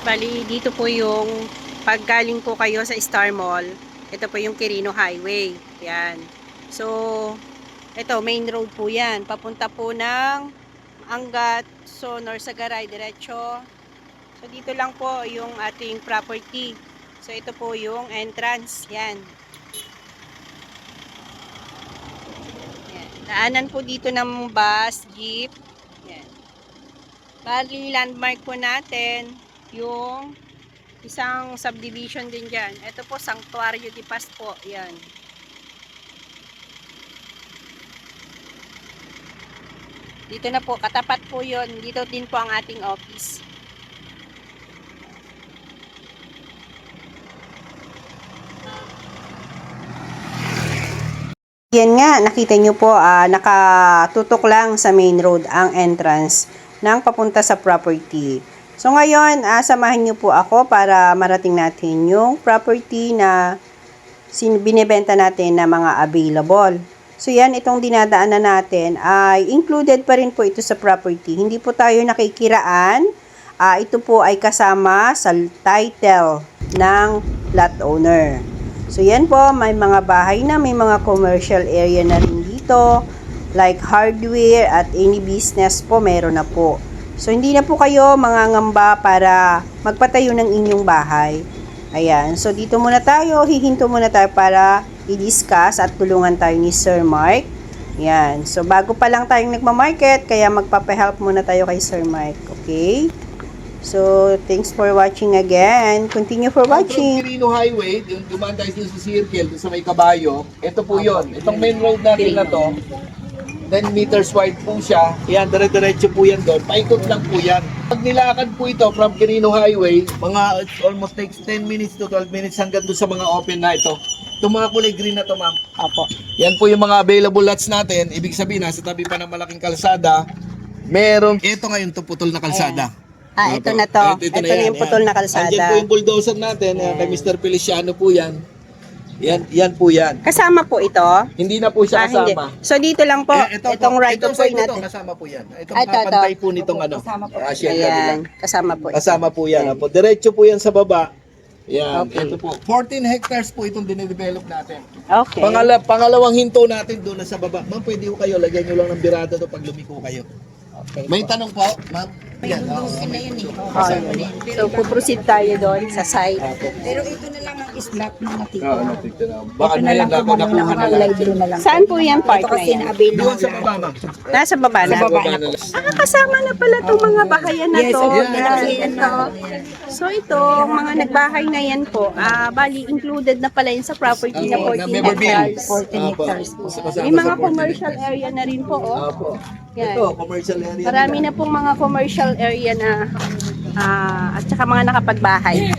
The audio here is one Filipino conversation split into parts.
Bali, dito po yung paggaling po kayo sa Star Mall. Ito po yung Quirino Highway. Yan. So, ito, main road po yan. Papunta po ng Angat, Sonor, Sagaray, diretso. So, dito lang po yung ating property. So, ito po yung entrance. Yan. Yan. Daanan po dito ng bus, jeep. Yan. Bali, landmark po natin yung isang subdivision din dyan. Ito po, Sanctuario de Paz po. Yan. Dito na po, katapat po yun. Dito din po ang ating office. Yan nga, nakita nyo po, nakatutok lang sa main road ang entrance ng papunta sa property. So ngayon, samahan nyo po ako para marating natin yung property na binibenta natin na mga available. So yan, itong dinadaanan natin ay included pa rin po ito sa property. Hindi po tayo nakikiraan. Ito po ay kasama sa title ng lot owner. So yan po, may mga bahay na, may mga commercial area na rin dito. Like hardware at any business po, meron na po. So hindi na po kayo mangangamba para magpatayo ng inyong bahay. Ayan, so dito muna tayo, hihinto muna tayo para i-discuss at tulungan tayo ni Sir Mark. Ayan, so bago pa lang tayong nagmamarket, kaya magpapahelp muna tayo kay Sir Mark, okay? So, thanks for watching again. Continue for watching. Quirino Highway, dumaan tayo sa circle, sa may kabayo. Ito po yun. Itong main road natin na to, 10 meters wide po siya. Yan, dire-diretso po yan doon. Paikot lang po yan. Pag nilakad po ito from Quirino Highway, mga almost takes 10 minutes to 12 minutes hanggang doon sa mga open na ito. Itong mga kulay green na to, ma'am. Apo. Yan po yung mga available lots natin. Ibig sabihin, nasa tabi pa ng malaking kalsada. Meron, ito ngayon to putol na kalsada. Ito na to. Ito na yung putol na Andiyan po kalsada. yung bulldozer natin. Kay Mr. Feliciano po yan. Yan po yan. Kasama po ito? Hindi na po siya Hindi. kasama. So, dito lang po. Itong right of way natin. Kasama po yan. Itong Ito. kapantay po nitong ano. Shell Ayan. kabila. Kasama po ito. Kasama po yan. Apo. Diretso po yan sa baba. Yan. Okay. Ito po. 14 hectares po itong dinedevelop natin. Okay. Pangalawang hinto natin doon na sa baba. Ma'am, pwede ko kayo. Lagyan nyo lang ng birada to pag lumiko kayo. May tanong po, ma'am? Yan. So, puproceed tayo doon sa site. Pero ito na lang ang islat ng natito. Baka na yan. Nakuha na lang. na lang. Saan po yan part Ito na kasi yan? na-avail na Doon sa baba, ma'am. Nasa baba na? Sa baba na lang. Kasama na pala itong mga bahayan na to. Yes, Yan, ito. So ito, mga nagbahay na yan po, bali included na pala yun sa property na 14 hectares. 14 hectares po. May mga commercial area na rin po, oh. Apo. Yan. Ito, commercial area. Marami na pong mga commercial area na at saka mga nakapagbahay.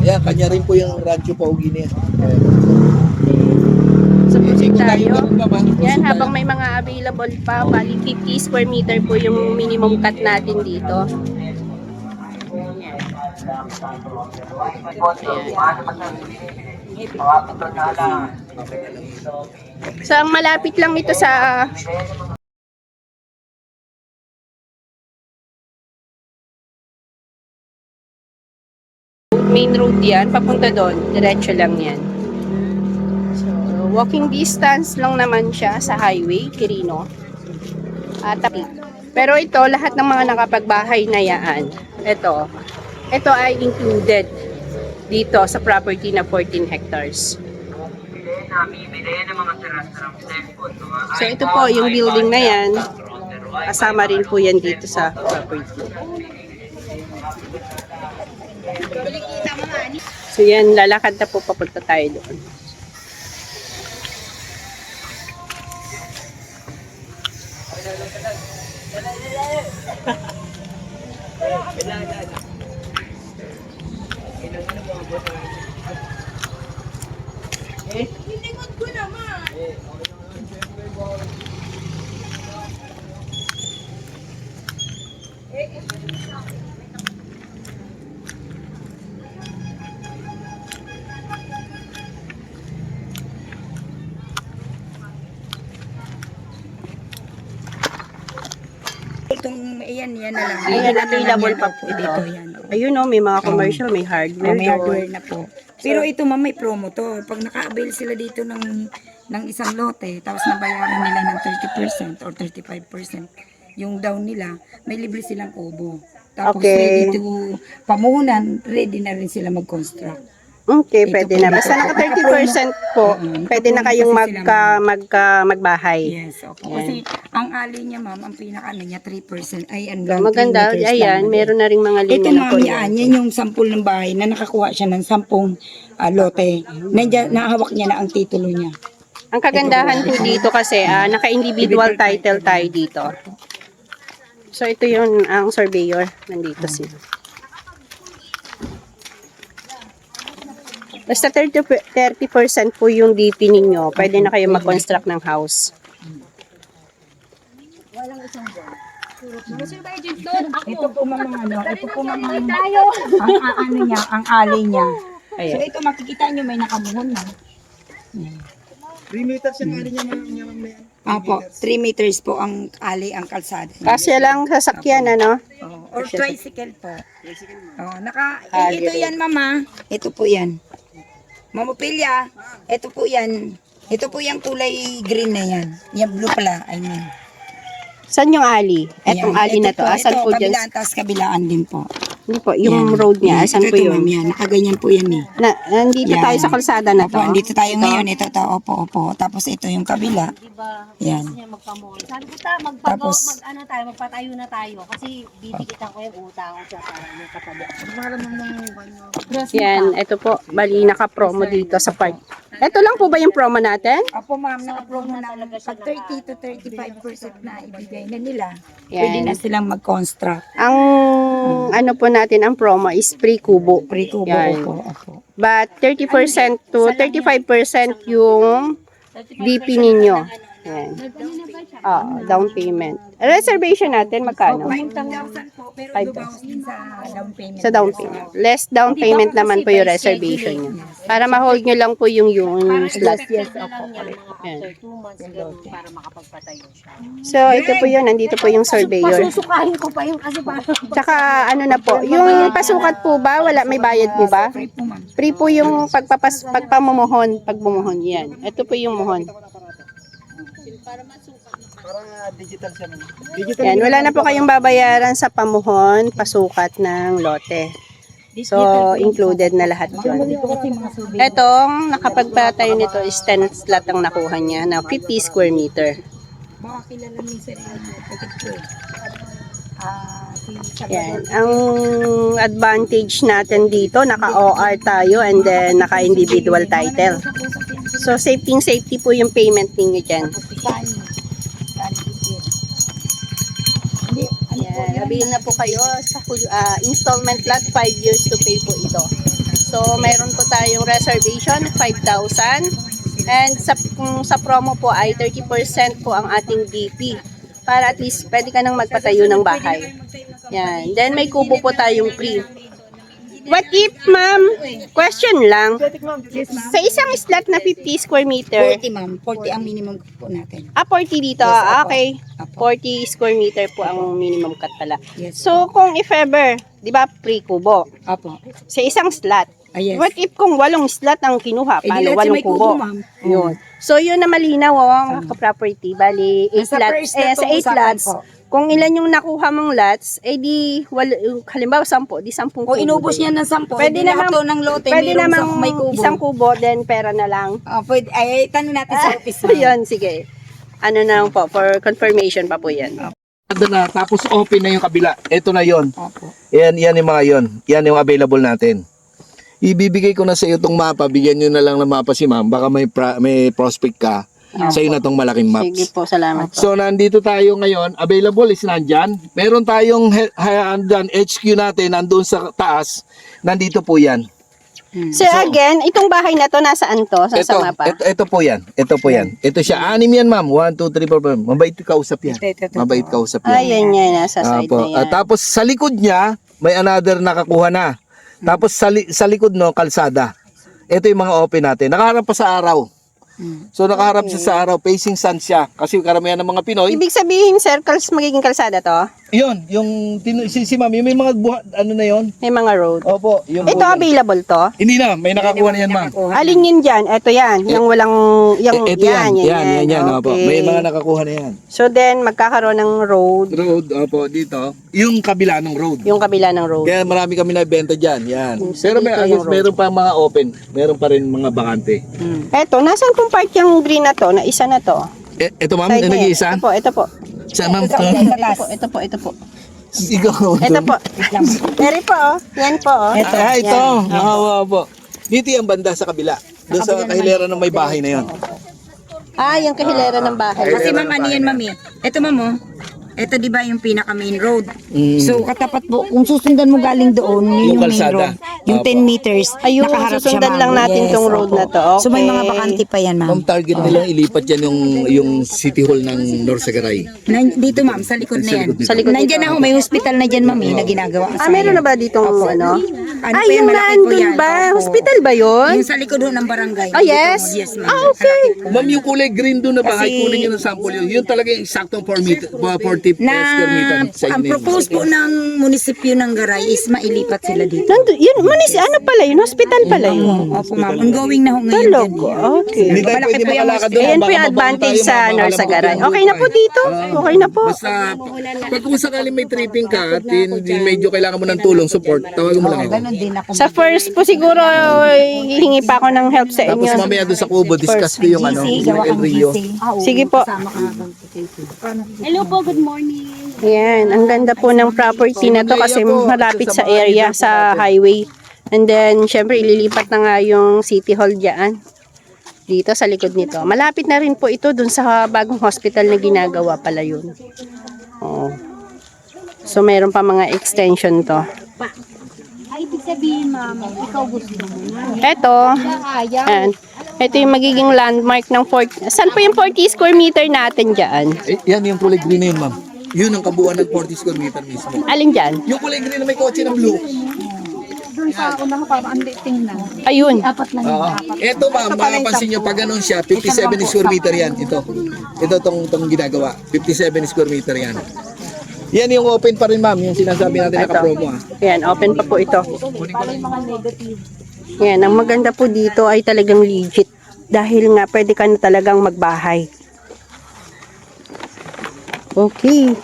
Yan, kanya rin po yung Rancho Paugi niya. So proceed tayo. Yan, habang may mga available pa, bali 50 square meter po yung minimum cut natin dito. So ang malapit lang ito sa main road yan, papunta doon, diretso lang yan. So, walking distance lang naman siya sa highway, Quirino. Pero ito, lahat ng mga nakapagbahay na yan, ito ay included dito sa property na 14 hectares. So, ito po, yung building na yan, kasama rin po yan dito sa property. So yan, lalakad na po papunta tayo doon. Lingon ko naman. Itong, ayan yan na lang. Ayan, available pa po Dito, yan. Ayun oh, may mga commercial, may hardware. May doon. hardware na po. Pero ito ma'am, may promo to. Pag naka-avail sila dito ng isang lote, tapos nabayaran nila ng 30% or 35%, yung down nila, may libre silang kubo. Tapos Okay. ready to pamuhunan, ready na rin sila mag-construct. Okay, Ito pwede po na. dito. Basta naka 30% po, pwede na kayong Kasi sila, magbahay. Yes, okay. Kasi ang ali niya ma'am, ang pinaka niya 3%. Ay, ano lang, Maganda. 3 meters Ayan, lang. meron na ring mga Ito linya na po ma'am, yan. yan yung sample ng bahay na nakakuha siya ng 10 lote. Nandiyan, nahawak niya na ang titulo niya. Ang kagandahan po dito kasi, naka-individual title tayo dito. So, ito yun, ang surveyor. Nandito sila. Basta 30% po yung DP ninyo, pwede na kayo mag-construct ng house. Ito po mga ano, ito po mga ang ano niya, ang ali niya. So Ayan. ito makikita niyo may nakamuhon na. 3 meters yung ali niya mga Apo, 3 meters po ang ali, ang kalsada. Kasi lang sasakyan, ano? Or tricycle po. Oh, Ali ito yan mama. Ito po yan. Mamupilya, ito po yan. Ito po yung kulay green na yan. Yung blue pala, I mean. Saan yung alley? Etong alley na to. Asan po dyan? Kabilaan, tas kabilaan din po. Hindi po, yung Yan. road niya. Asan Ito, po ito, yun? ma'am, yan. Nakaganyan po yan eh. Nandito Yan. tayo sa kalsada na Opo, to. andito tayo ngayon. Ito, opo. Tapos ito yung kabila. Yan. Magpamol. Sabi ko Tapos- magpatayo na tayo kasi bibigitan ko yung utang ko sa yung katabi. Yan, ito po. Bali, naka-promo dito sa part. Ito lang po ba yung promo natin? Opo ma'am, naka-promo na pag 30 to 35% na ibigay na nila. Yan. Pwede na silang mag-construct. Ang ano po natin, ang promo is pre-kubo. Pre-kubo Yan. opo. But 30% to 35% yung DP ninyo. Yan. Down payment. Reservation natin, magkano? 5,000 po, pero 5,000. lubawas din sa down payment. Sa down payment. Less down payment naman po yung reservation nyo. Para ma-hold nyo lang po yung slot. Yes, Na opo. lang yan mga Yan. after 2 months ganun, para makapagpatayo siya. So, ito po yun. Nandito po yung surveyor. Pasusukahin ko pa yung kasi parang Tsaka, ano na po, yung pasukat po ba? Wala, may bayad po ba? Free po ma'am. Free po yung pagpamumuhon, pagbumuhon. Yan. Ito po yung muhon. parang digital siya. Digital Yan. Wala na po kayong babayaran sa pamuhon, pasukat ng lote. So, included na lahat yun. Ito kasi mga survey. Etong nakapagpatayo nito is 10 slot ang nakuha niya na 50 square meter. Baka kilala mo yung sarili mo. Pagkat ko eh. Si Yan. Ang advantage natin dito, naka-OR tayo and then naka-individual title. So, safety po yung payment ninyo dyan. Yan. Sabihin na po kayo sa installment lot, 5 years to pay po ito. So, mayroon po tayong reservation, 5,000. And kung sa promo po ay 30% po ang ating DP. Para at least pwede ka nang magpatayo ng bahay. Yan. Then may kubo po tayong free. What if, ma'am, question lang, sa isang slot na 50 square meter, 40 ma'am. 40 ang minimum po natin. 40 dito, Yes, opo. okay. Opo. 40 square meter po ang minimum cut pala. Yes. So, kung if ever, di ba, pre-kubo, Opo. sa isang slot, Yes. what if kung 8 slot ang kinuha, Eh, di paano lahat 8 may kubo, kubo? ma'am. Yun. So, yun na malinaw, mga ka-property. Bali, 8 Sa lots, first na sa 8 usapan lots, po. kung ilan yung nakuha mong lots, eh di, halimbawa 10, di 10 kubo. O inubos din. niya ng 10. Pwede Lahat namang- to ng lote. Pwede mayroong namang may kubo. isang kubo, then pera na lang. Pwede, ay, tanong natin sa office. So, yun, sige. Ano na lang po, for confirmation pa po yan. Ito na, tapos open na yung kabila. Ito na yon. Opo. Yan yung mga yon. Yan yung available natin. Ibibigay ko na sa iyo itong mapa. Bigyan nyo na lang ng mapa si ma'am. Baka may prospect ka. Sa iyo na itong malaking maps. Sige po, salamat po. So, nandito tayo ngayon. Available is nandyan. Meron tayong HQ natin nandun sa taas. Nandito po yan. So, again, itong bahay na to, nasaan to? Sa mapa? Ito po yan. Ito po yan. Ito siya. 6 yan, ma'am. 1, 2, 3, 4, 5. Mabait kausap yan. Ito. Mabait kausap yan. Ayan yan, nasa side Apo. na yan. Tapos sa likod niya, may another nakakuha na. Tapos sa likod no, kalsada. Ito yung mga open natin. Nakaharap pa sa araw. So nakaharap siya sa araw, facing sun siya. Kasi karamihan ng mga Pinoy, Ibig sabihin, circles magiging kalsada to? Yun, si ma'am, yung may mga ano na yun? May mga road. Opo, yung Ito available to? Hindi na, may nakakuha na yan, ma'am. Alin yun dyan? Ito yan. Yung walang, yung, Ito yan, opo. Okay. May mga nakakuha na yan. So then, magkakaroon ng road, Road, opo, dito. Yung kabila ng road. yung kabila ng road. Kaya marami kami nabenta dyan, yan. Pero dito may, yung road. meron pa mga open, meron pa rin mga bakante. Eto, nasan pong part yung green na to? Na isa na to? Ito ma'am, Side na yan. nag-iisa? Ito po. Saan ma'am? Ito po. Sigaw. Ito po. Eri po, oh. Yan po, oh. Ito. Yan. Oo, po. Dito yung banda sa kabila. Doon sa kahilera ng may bahay na yon. Ah, yung kahilera ng bahay. Kasi ma'am, ano yan, mami? Ito, ma'am, oh. Ito, di ba, yung pinaka main road. So, katapat po, kung susundan mo galing doon, yun Yung yung main kalsada. road. Yung 10 meters, Ayun, nakaharap siya, susundan ma'am. lang natin tong road opo. na to. So, may Okay. mga bakante pa yan, ma'am. Ang target nilang ilipat yan yung City Hall ng Norsagaray. Dito, ma'am, sa likod na yan. Sa likod Nandiyan na ho, may hospital na dyan, ma'am, na ginagawa. Ah, meron na ba ditong ano? Ano Ah, pa yan, yung malaki po nandun yan. ba? Opo. Hospital ba yun? Yung sa likod ho ng barangay. Ah, yes? Yes, ma'am. Ah, okay. Ma'am, yung kulay green doon na bahay, Kasi- kunin nyo ng sample yun. Yun talaga yung saktong 40 Na square meter sa ang inyo. propose po ng munisipyo ng Garay is mailipat sila dito. Nandun, yun, ano pala yun? Hospital pala yun. Opo, ma'am. Ongoing na ho ngayon. Talog. dyan. Okay. Hindi tayo Malaki pwede po yung makalakad doon. Ayan po baka yung mabaho advantage tayo, sa baka Norsagaray. mabaho Okay na po tayo. dito. Okay na po. Basta, pag kung sakaling may tripping ka at hindi medyo kailangan mo ng tulong, support, tawagan mo lang ako. Ganon din ako. Sa first po siguro, hihingi pa ako ng help sa Tapos inyo. mamaya doon sa Kubo, discuss ko yung ano, yung El Rio. Sige po. Hello po, good morning. Ayan, ang ganda po ng property na to kasi malapit sa area, sa highway. And then, syempre, ililipat na nga yung City Hall dyan. Dito sa likod nito. Malapit na rin po ito dun sa bagong hospital na ginagawa pala yun. Oo. So, meron pa mga extension to. Ay, ibig sabihin, ma'am, ikaw gusto mo na. Eto, Ayaw. and, ito yung magiging landmark ng 40. Saan po yung 40 square meter natin dyan? Yan yung kulay green na yun, ma'am. Yun ang kabuuan ng 40 square meter mismo. Alin dyan? Yung kulay green na may kotse ng blue. Doon sa una ko, parang ang liting na. Ayun. Apat lang Oo. Ito ma'am, makapansin nyo, pag ganun siya, 57 square meter yan. Ito tong ginagawa. 57 square meter yan. Yan yung open pa rin ma'am, yung sinasabi natin naka-promo ah. Ayan, open pa po ito. Yan, ang maganda po dito ay talagang legit. Dahil nga, pwede ka na talagang magbahay. Okay.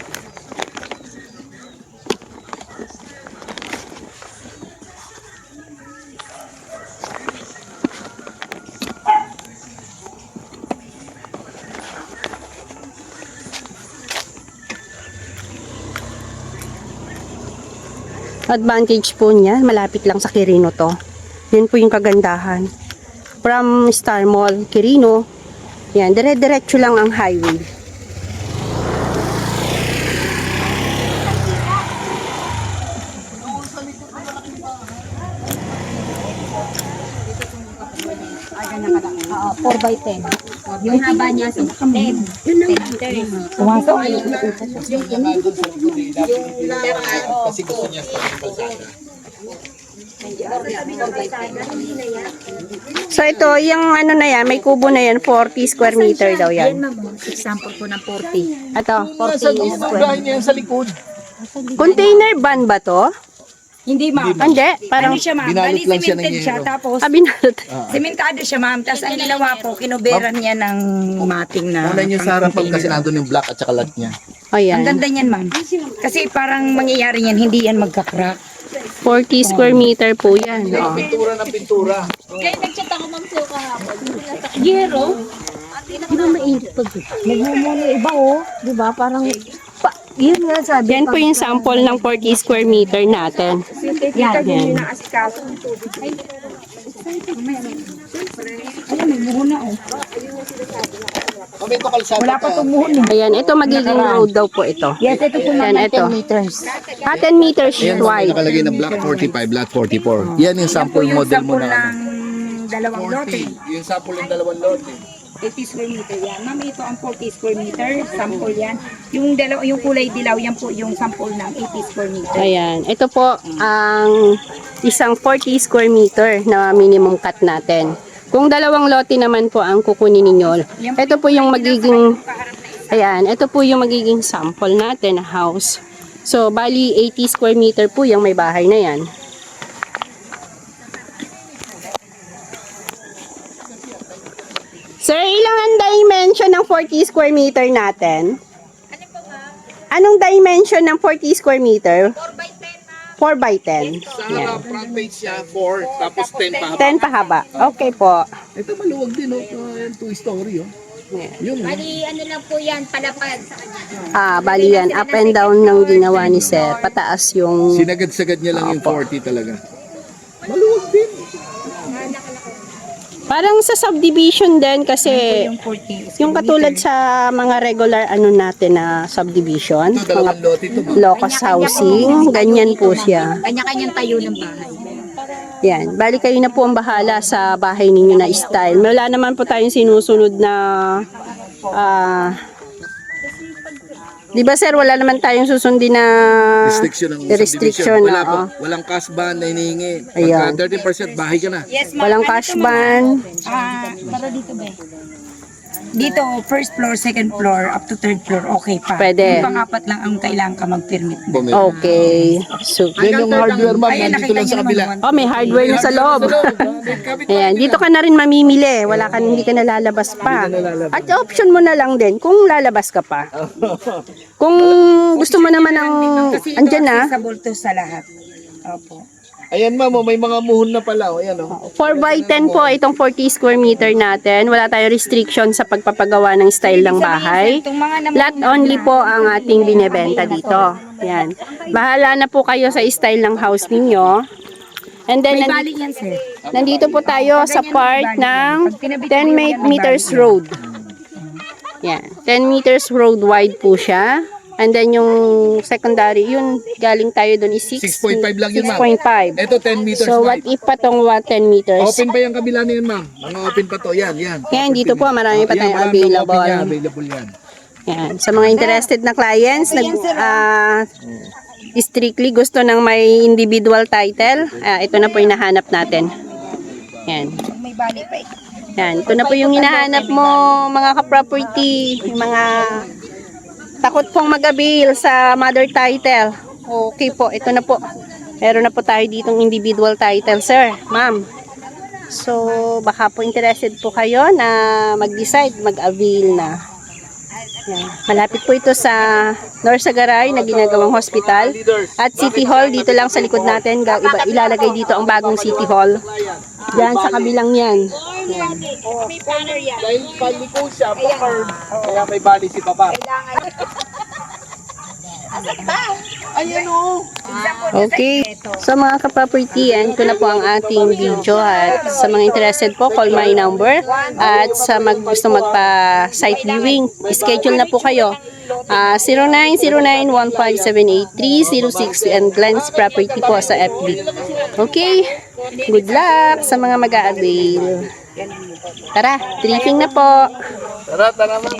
Advantage po niya, malapit lang sa Quirino to. Yan po yung kagandahan. From Star Mall, Quirino, yan, dire-diretso lang ang highway. Oo, 4x10. Yung haba niya, 10. Yun ang 10. Pumasok. Kasi gusto niya sa kalsada. So ito, yung ano na yan, may kubo na yan, 40 square meter daw Yan, yan. ma'am. Example po ng 40. Ito, Nasa bahay niya yan sa likod. container van ba to? Hindi, ma'am. Hindi, Parang, parang ano siya, ma'am? binalot Bali, lang siya ng cemented siya. yero. Tapos, binalot. sementado siya, ma'am. Tapos, ang ginawa po, kinuberan niya ng mating na. Una niyo sa harapan kasi nandun yung black at saka lot niya. O Ang yan, ganda niyan, ma'am. Kasi parang mangyayari yan, hindi yan magka-crack. 40 square meter po yan. O. Pintura ng pintura. Kaya nag-chat ako, ma'am, sa'yo kahapon. Yero? Di ba mainit pag nagmumuna iba, oh. Di ba? Parang, yun nga sabi. Yan po yung sample ng 40 square meter natin. Yan. Yan. Kami ito kalsada. Wala pa Ayan, ito magiging road daw po ito. Yes, ito po, Yan, ma'am, ito. 10 meters. 10 meters Ayan, wide. nakalagay na black 45, black 44. Yan yung sample Yung model mo sample na. ng dalawang lote. Yung sample ng dalawang lote. 80 square meter yan. Ma'am, ito ang 40 square meter. Sample yan. Yung kulay dilaw, yan po yung sample ng 80 square meter. Ayan, ito po ang isang 40 square meter na minimum cut natin. Kung dalawang lote naman po ang kukunin ninyo, ito po yung magiging, ayan, ito po yung magiging sample natin na house. So, bali 80 square meter po yung may bahay na yan. Sir, ilang ang dimension ng 40 square meter natin? Anong dimension ng 40 square meter? 4 by 10. Sa Yan. harap, front page siya, 4, tapos 10 pa. 10 pahaba. Okay po. Ito maluwag din, oh. Yan, 2-story, oh. Yun, oh. Bali, ano lang po yan, palapad sa kanya. Bali yan. Up and down ng ginawa ni Sir. Pataas yung... Sinagad-sagad niya lang yung 40 talaga. Maluwag din. Parang sa subdivision din kasi Yung 40. yung katulad sa mga regular ano natin na subdivision, Ito, mga dalawang lote ito. locus housing, ganyan po siya. Kanya-kanyang tayo ng bahay. Yan. Bali kayo na po ang bahala sa bahay ninyo na style. Wala naman po tayong sinusunod na di ba sir, wala naman tayong susundin na Restriction ng restriction, subdivision. Wala oo. po. Walang cash ban na hinihingi. Ayun. Pagka 30% bahay ka na. Yes, ma'am. Walang Ano cash to, ban. Para dito ba? Dito, first floor, second floor, up to third floor, okay pa. Pwede. Yung pang-apat lang ang kailangan ka mag-permit. Okay. So, Yan yung hardware ma'am, Ayan, nandito nakita lang niyo sa naman, kabila. oh, may hardware na sa loob. Ayan, dito ka na rin mamimili. Wala ka, hindi ka nalalabas pa. At option mo na lang din kung lalabas ka pa. Kung gusto mo naman ng Kasi ito andyan na, accessible to sa lahat. Opo. Ayan ma'am, oh, may mga muhon na pala. Oh. Ayan, oh. 4 by 10 po itong 40 square meter natin. Wala tayong restriction sa pagpapagawa ng style ng bahay. Itong mga Lot only po ang ating binebenta dito. Yan. Bahala na po kayo sa style ng house ninyo. And then, may bali yan, sir. nandito po tayo sa part ng 10 meters road. Yan. 10 meters road wide po siya. And then yung secondary, yun, galing tayo doon is 6.5 lang yun, ma'am. 6.5. Ito 10 meters So, what wide. if pa tong 10 meters? Open pa yung kabila na yun ma'am. Mga open pa to. Yan, yan. Yan, dito po, marami pa Ayan, tayong marami pang open yan, available. available yan. Yan. Sa mga interested na clients, strictly gusto ng may individual title, ito na po yung hinahanap natin. Yan. May bali pa ito. Yan. Ito na po yung hinahanap mo, mga ka-property, yung mga takot pong mag-avail sa mother title. Okay po, ito na po. Meron na po tayo ditong individual title, sir, ma'am. So, baka po interested po kayo na mag-decide, mag-avail na. Yan. Malapit po ito sa Norsagaray na ginagawang hospital at City Hall. Dito lang sa likod natin, ilalagay dito ang bagong City Hall. Diyan sa kabilang yan. Dahil paliko siya, bakar. Kaya may bali si Papa. Ayan o. Okay. So mga ka-property, yan ko na po ang ating video at sa mga interested po, call my number at sa gusto magpa-site viewing, schedule na po kayo. 0909-1578306 and Glenn's Property po sa FB. Okay. Good luck sa mga mag-a-avail. Tara, tripping na po. Tara, tara ma'am.